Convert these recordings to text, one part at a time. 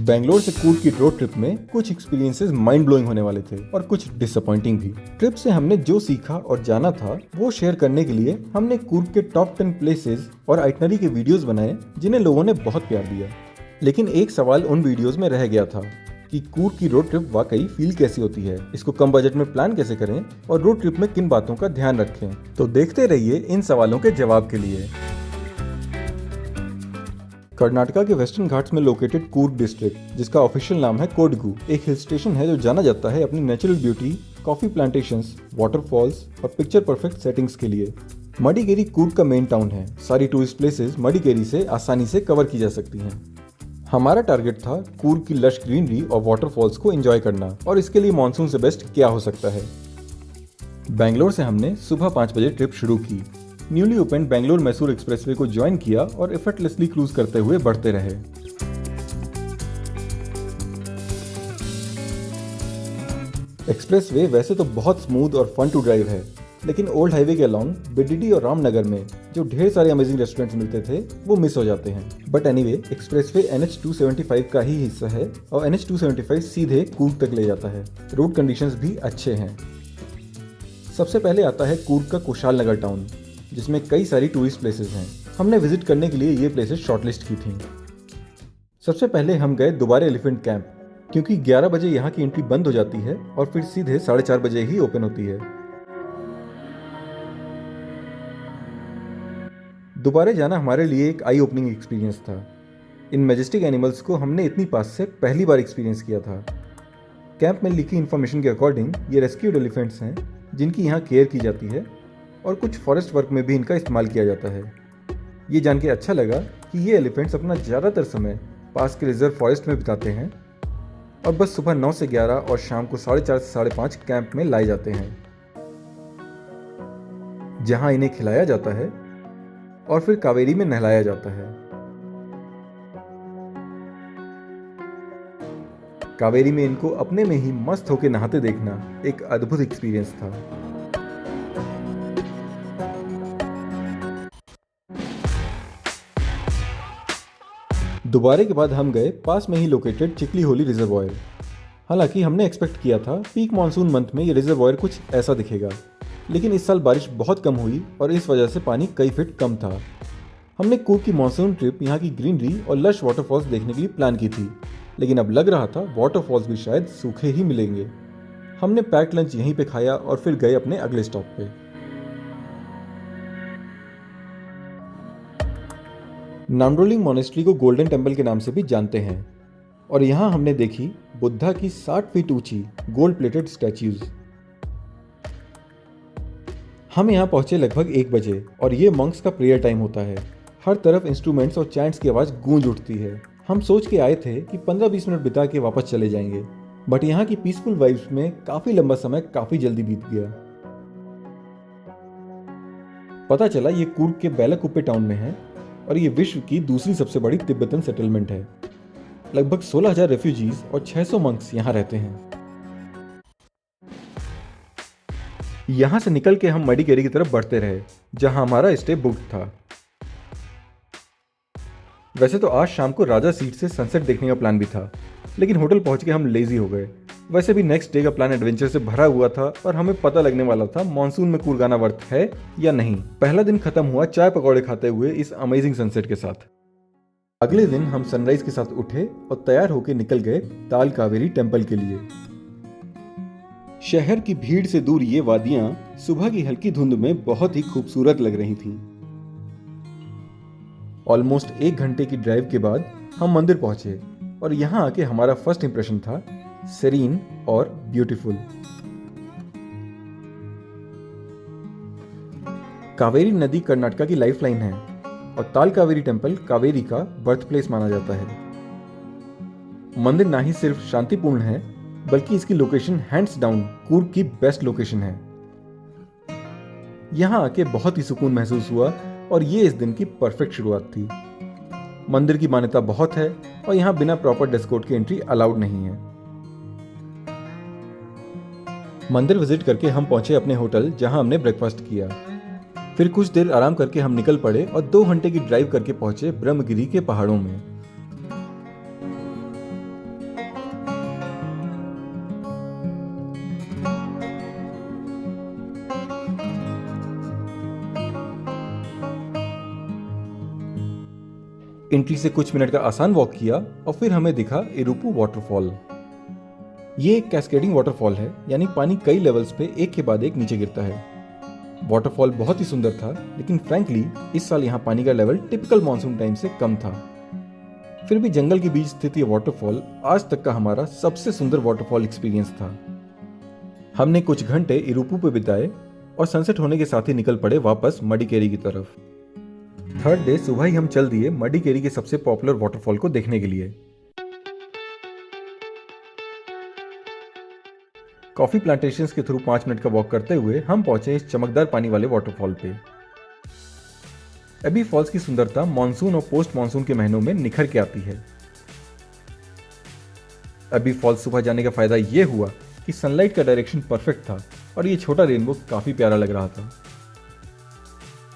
बेंगलोर से कूर्ग की road trip में कुछ एक्सपीरियंसेस माइंड ब्लोइंग होने वाले थे और कुछ डिसअपॉइंटिंग भी। ट्रिप से हमने जो सीखा और जाना था वो शेयर करने के लिए हमने कूर्ग के टॉप 10 प्लेसेस और आइटनरी के वीडियोस बनाए जिन्हें लोगों ने बहुत प्यार दिया। लेकिन एक सवाल उन वीडियोस में रह गया था कि कूर्ग की रोड ट्रिप वाकई फील कैसी होती है, इसको कम बजट में प्लान कैसे करें और रोड ट्रिप में किन बातों का ध्यान रखें। तो देखते रहिए इन सवालों के जवाब के लिए। कर्नाटका के वेस्टर्न घाट्स में लोकेटेड कूर्ग डिस्ट्रिक्ट, जिसका ऑफिशियल नाम है कोडगु, एक हिल स्टेशन है जो जाना जाता है अपनी natural beauty, coffee plantations, waterfalls और पिक्चर परफेक्ट सेटिंग्स के लिए। मडिकेरी कूर्ग का मेन टाउन है। सारी टूरिस्ट प्लेसेस मडिकेरी से आसानी से कवर की जा सकती हैं। हमारा टारगेट था कूर्ग की लश ग्रीनरी और वाटरफॉल्स को एंजॉय करना, और इसके लिए मानसून से बेस्ट क्या हो सकता है। बेंगलोर से हमने सुबह 5 बजे ट्रिप शुरू की। Newly open Bangalore Mysore expressway को ज्वाइन किया और एफर्टलेसली क्रूज करते हुए बढ़ते रहे। एक्सप्रेसवे वैसे तो बहुत स्मूथ और फन टू ड्राइव है, लेकिन ओल्ड हाईवे के अलोंग बीडीडी और रामनगर में जो ढेर सारे अमेजिंग रेस्टोरेंट्स मिलते थे वो मिस हो जाते हैं। बट एनीवे, एक्सप्रेसवे NH275 का ही हिस्सा है और NH275 सीधे कूर्ग तक ले जाता है। रोड कंडीशंस भी अच्छे हैं। सबसे पहले आता है कूर्ग का कुशाल नगर टाउन, जिसमें कई सारी टूरिस्ट प्लेसेस हैं। हमने विजिट करने के लिए ये प्लेसेस शॉर्टलिस्ट की थी। सबसे पहले हम गए दोबारा एलिफेंट कैंप, क्योंकि 11 बजे यहाँ की एंट्री बंद हो जाती है और फिर सीधे 4:30 बजे ही ओपन होती है। दोबारा जाना हमारे लिए एक आई ओपनिंग एक्सपीरियंस था। इन मैजेस्टिक एनिमल्स को हमने इतनी पास से पहली बार एक्सपीरियंस किया था। कैंप में लिखी इन्फॉर्मेशन के अकॉर्डिंग ये रेस्क्यूड एलिफेंट्स हैं जिनकी यहाँ केयर की जाती है और कुछ फॉरेस्ट वर्क में भी इनका इस्तेमाल किया जाता है। ये जान के अच्छा लगा कि ये एलिफेंट्स अपना ज़्यादातर समय पास के रिजर्व फॉरेस्ट में बिताते हैं और बस सुबह 9 से 11 और शाम को 4:30 से 5:30 कैंप में लाए जाते हैं, जहां इन्हें खिलाया जाता है और फिर कावेरी में नहलाया जाता है। कावेरी में इनको अपने में ही मस्त होकर नहाते देखना एक अद्भुत एक्सपीरियंस था। दोबारे के बाद हम गए पास में ही लोकेटेड चिकली होली रिजर्वॉयर। हालांकि हमने एक्सपेक्ट किया था पीक मानसून मंथ में ये रिजर्वॉयर कुछ ऐसा दिखेगा, लेकिन इस साल बारिश बहुत कम हुई और इस वजह से पानी कई फीट कम था। हमने कूर्ग की मानसून ट्रिप यहाँ की ग्रीनरी और लश वाटरफॉल्स देखने के लिए प्लान की थी, लेकिन अब लग रहा था वाटरफॉल्स भी शायद सूखे ही मिलेंगे। हमने पैक्ड लंच यहीं पे खाया और फिर गए अपने अगले स्टॉप पे। नामडोलिंग मोनेस्ट्री को गोल्डन टेम्पल के नाम से भी जानते हैं, और यहाँ हमने देखी बुद्धा की 60 फीट ऊंची गोल्ड प्लेटेड स्टैच्यूज। हम यहाँ पहुंचे लगभग 1 बजे और ये मंक्स का प्रेयर टाइम होता है। हर तरफ इंस्ट्रूमेंट्स और चैंट्स की आवाज गूंज उठती है। हम सोच के आए थे कि 15-20 मिनट बिता के वापस चले जाएंगे, बट यहाँ की पीसफुल वाइब्स में काफी लंबा समय काफी जल्दी बीत गया। पता चला ये कूर्ग के बेलाकुप्पे टाउन में है और ये विश्व की दूसरी सबसे बड़ी तिब्बतन सेटलमेंट है। लगभग 16,000 रेफ्यूजीज और 600 मंक्स यहाँ रहते हैं। यहाँ से निकल के हम मडिकेरी की तरफ बढ़ते रहे, जहाँ हमारा स्टे बुक्ड था। वैसे तो आज शाम को राजा सीट से सनसेट देखने का प्लान भी था, लेकिन होटल पहुंच के हम लेजी हो गए। वैसे भी नेक्स्ट डे का प्लान एडवेंचर से भरा हुआ था और हमें पता लगने वाला था मानसून में कूर्ग आना वर्थ है या नहीं। पहला दिन खत्म हुआ चाय पकौड़े खाते हुए इस अमेजिंग सनसेट के साथ। अगले दिन हम सनराइज के साथ उठे और तैयार होकर निकल गए ताल कावेरी टेम्पल के लिए। शहर की भीड़ से दूर ये वादियां सुबह की हल्की धुंध में बहुत ही खूबसूरत लग रही थीं। ऑलमोस्ट 1 घंटे की ड्राइव के बाद हम मंदिर पहुंचे और यहाँ आके हमारा फर्स्ट इंप्रेशन था सेरीन और ब्यूटीफुल। कावेरी नदी कर्नाटका की लाइफलाइन है और ताल कावेरी टेम्पल कावेरी का बर्थ प्लेस माना जाता है। मंदिर ना ही सिर्फ शांतिपूर्ण है, बल्कि इसकी लोकेशन हैंड्स डाउन कूर्ग की बेस्ट लोकेशन है। यहाँ आके बहुत ही सुकून महसूस हुआ और ये इस दिन की परफेक्ट शुरुआत थी। मंदिर की मान्यता बहुत है और यहाँ बिना प्रॉपर ड्रेस कोड की एंट्री अलाउड नहीं है। मंदिर विजिट करके हम पहुंचे अपने होटल, जहां हमने ब्रेकफास्ट किया। फिर कुछ देर आराम करके हम निकल पड़े और 2 घंटे की ड्राइव करके पहुंचे ब्रह्मगिरी के पहाड़ों में। एंट्री से कुछ मिनट का आसान वॉक किया और फिर हमें दिखा इरुपु वाटरफॉल। ये एक कैस्केडिंग वाटरफॉल है, यानी पानी कई लेवल्स पे एक के बाद एक नीचे गिरता है। वाटरफॉल बहुत ही सुंदर था, लेकिन फ्रैंकली इस साल यहाँ पानी का लेवल टिपिकल मानसून टाइम से कम था। फिर भी जंगल के बीच स्थित ये वाटरफॉल आज तक का हमारा सबसे सुंदर वाटरफॉल एक्सपीरियंस था। हमने कुछ घंटे इरुपु पे बिताए और सनसेट होने के साथ ही निकल पड़े वापस मडिकेरी की तरफ। थर्ड डे सुबह ही हम चल दिए मडिकेरी के सबसे पॉपुलर वाटरफॉल को देखने के लिए। कॉफी प्लांटेशंस के थ्रू 5 मिनट का वॉक करते हुए हम पहुंचे इस चमकदार पानी वाले वाटरफॉल पे। एबी फॉल्स की सुंदरता मॉनसून और पोस्ट मॉनसून के महीनों में निखर के आती है। एबी फॉल्स सुबह जाने का फायदा यह हुआ कि सनलाइट का डायरेक्शन परफेक्ट था और ये छोटा रेनबो काफी प्यारा लग रहा था।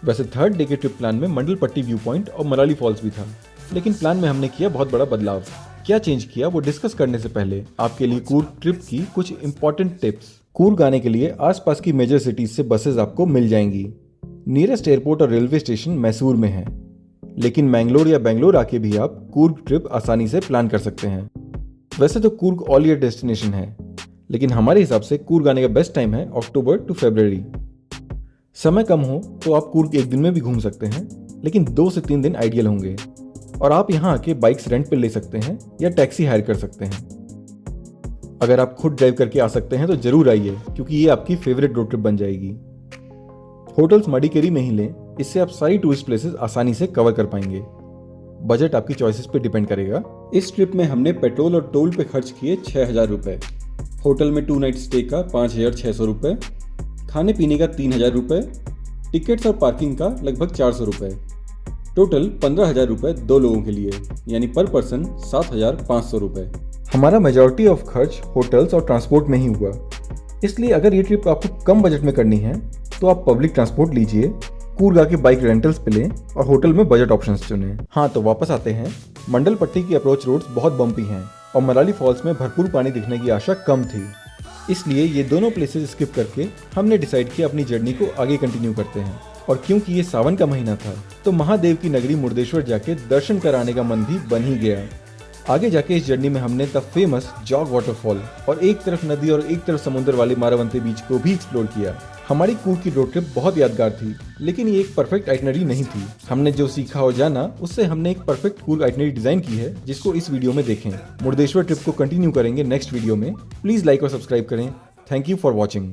वैसे थर्ड डे के ट्रिप प्लान में मंडलपट्टी व्यू पॉइंट और मलाली फॉल्स भी था, लेकिन प्लान में हमने किया बहुत बड़ा बदलाव। क्या चेंज किया वो डिस्कस करने से पहले आपके लिए कूर्ग ट्रिप की कुछ इंपॉर्टेंट टिप्स। कूर्ग आने के लिए आसपास की मेजर सिटीज से बसेस आपको मिल जाएंगी। नियरेस्ट एयरपोर्ट और रेलवे स्टेशन मैसूर में है, लेकिन मैंगलोर या बेंगलोर आके भी आप कूर्ग ट्रिप आसानी से प्लान कर सकते हैं। वैसे तो कूर्ग ऑल ईयर डेस्टिनेशन है, लेकिन हमारे हिसाब से कूर्ग आने का बेस्ट टाइम है अक्टूबर टू फरवरी। समय कम हो तो आप कूर्ग एक दिन में भी घूम सकते हैं, लेकिन 2 से 3 दिन आइडियल होंगे। और आप यहाँ आके बाइक्स रेंट पे ले सकते हैं या टैक्सी हायर कर सकते हैं। अगर आप खुद ड्राइव करके आ सकते हैं तो जरूर आइए, क्योंकि ये आपकी फेवरेट रोड ट्रिप बन जाएगी। होटल्स मडिकेरी में ही लें, इससे आप सारी टूरिस्ट प्लेसेस आसानी से कवर कर पाएंगे। बजट आपकी चॉइसेस पे डिपेंड करेगा। इस ट्रिप में हमने पेट्रोल और टोल पे खर्च किए 6,000 रुपये, होटल में 2 नाइट स्टे का 5,600 रुपये, खाने पीने का 3,000 रुपये, टिकट्स और पार्किंग का लगभग 400 रुपये। टोटल 15,000 रुपये 2 लोगों के लिए, यानी पर पर्सन 7,500 रुपये। हमारा मेजॉरिटी ऑफ खर्च होटल्स और ट्रांसपोर्ट में ही हुआ, इसलिए अगर ये ट्रिप आपको कम बजट में करनी है तो आप पब्लिक ट्रांसपोर्ट लीजिए, कूर्ग आके बाइक रेंटल्स पे लें और होटल में बजट ऑप्शंस चुनें। हाँ, तो वापस आते हैं। मंडलपट्टी की अप्रोच रोड्स बहुत बम्पी हैं और मलाली फॉल्स में भरपूर पानी दिखने की आशा कम थी, इसलिए ये दोनों प्लेसेस स्किप करके हमने डिसाइड किया अपनी जर्नी को आगे कंटिन्यू करते हैं। और क्योंकि ये सावन का महीना था तो महादेव की नगरी मुर्देश्वर जाके दर्शन कराने का मन भी बन ही गया। आगे जाके इस जर्नी में हमने द फेमस जॉग वाटरफॉल और एक तरफ नदी और एक तरफ समुद्र वाले मारावंते बीच को भी एक्सप्लोर किया। हमारी कूर्ग की रोड ट्रिप बहुत यादगार थी, लेकिन ये एक परफेक्ट आइटनरी नहीं थी। हमने जो सीखा और जाना, उससे हमने एक परफेक्ट कूर्ग आइटनरी डिजाइन की है, जिसको इस वीडियो में देखें। मुर्देश्वर ट्रिप को कंटिन्यू करेंगे नेक्स्ट वीडियो में। प्लीज लाइक और सब्सक्राइब करें। Thank you for watching.